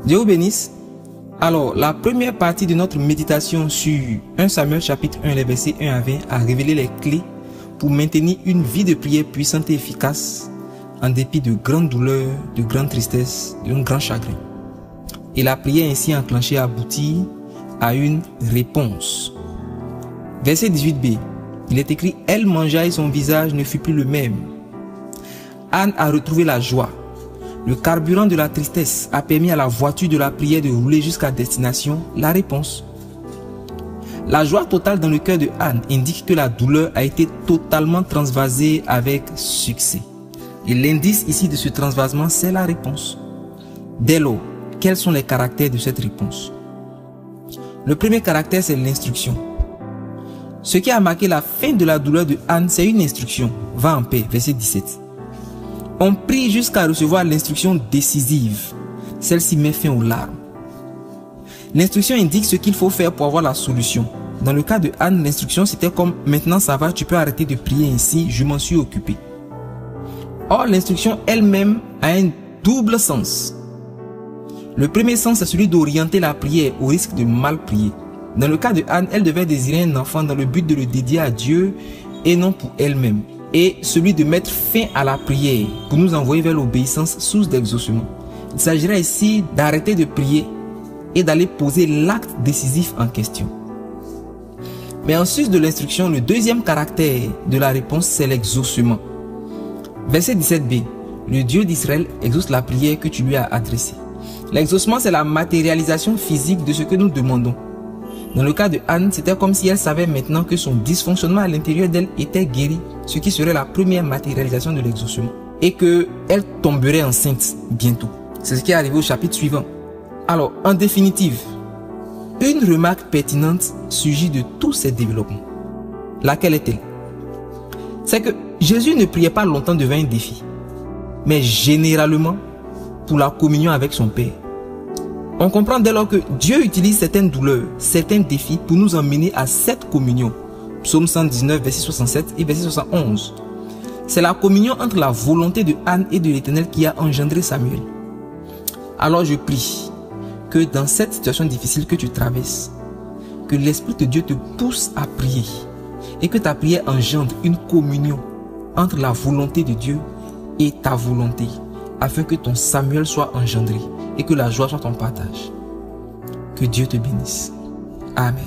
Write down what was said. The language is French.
Dieu vous bénisse. Alors, la première partie de notre méditation sur 1 Samuel chapitre 1, les versets 1 à 20 a révélé les clés pour maintenir une vie de prière puissante et efficace en dépit de grandes douleurs, de grandes tristesses, d'un grand chagrin. Et la prière ainsi enclenchée aboutit à une réponse. Verset 18b, il est écrit « Elle mangea et son visage ne fut plus le même ». Anne a retrouvé la joie. Le carburant de la tristesse a permis à la voiture de la prière de rouler jusqu'à destination, la réponse. La joie totale dans le cœur de Anne indique que la douleur a été totalement transvasée avec succès. Et l'indice ici de ce transvasement, c'est la réponse. Dès lors, quels sont les caractères de cette réponse? Le premier caractère, c'est l'instruction. Ce qui a marqué la fin de la douleur de Anne, c'est une instruction. Va en paix, verset 17. On prie jusqu'à recevoir l'instruction décisive. Celle-ci met fin aux larmes. L'instruction indique ce qu'il faut faire pour avoir la solution. Dans le cas de Anne, l'instruction c'était comme « Maintenant ça va, tu peux arrêter de prier ainsi, je m'en suis occupé ». Or, l'instruction elle-même a un double sens. Le premier sens est celui d'orienter la prière au risque de mal prier. Dans le cas de Anne, elle devait désirer un enfant dans le but de le dédier à Dieu et non pour elle-même. Et celui de mettre fin à la prière pour nous envoyer vers l'obéissance, source d'exaucement. Il s'agirait ici d'arrêter de prier et d'aller poser l'acte décisif en question. Mais en sus de l'instruction, le deuxième caractère de la réponse, c'est l'exaucement. Verset 17b, le Dieu d'Israël exauce la prière que tu lui as adressée. L'exaucement, c'est la matérialisation physique de ce que nous demandons. Dans le cas de Anne, c'était comme si elle savait maintenant que son dysfonctionnement à l'intérieur d'elle était guéri, ce qui serait la première matérialisation de l'exaucement, et qu'elle tomberait enceinte bientôt. C'est ce qui est arrivé au chapitre suivant. Alors, en définitive, une remarque pertinente surgit de tous ces développements. Laquelle est-elle? C'est que Jésus ne priait pas longtemps devant un défi, mais généralement pour la communion avec son Père. On comprend dès lors que Dieu utilise certaines douleurs, certains défis pour nous emmener à cette communion. Psaume 119, verset 67 et verset 71. C'est la communion entre la volonté de Anne et de l'Éternel qui a engendré Samuel. Alors je prie que dans cette situation difficile que tu traverses, que l'Esprit de Dieu te pousse à prier et que ta prière engendre une communion entre la volonté de Dieu et ta volonté, afin que ton Samuel soit engendré et que la joie soit ton partage. Que Dieu te bénisse. Amen.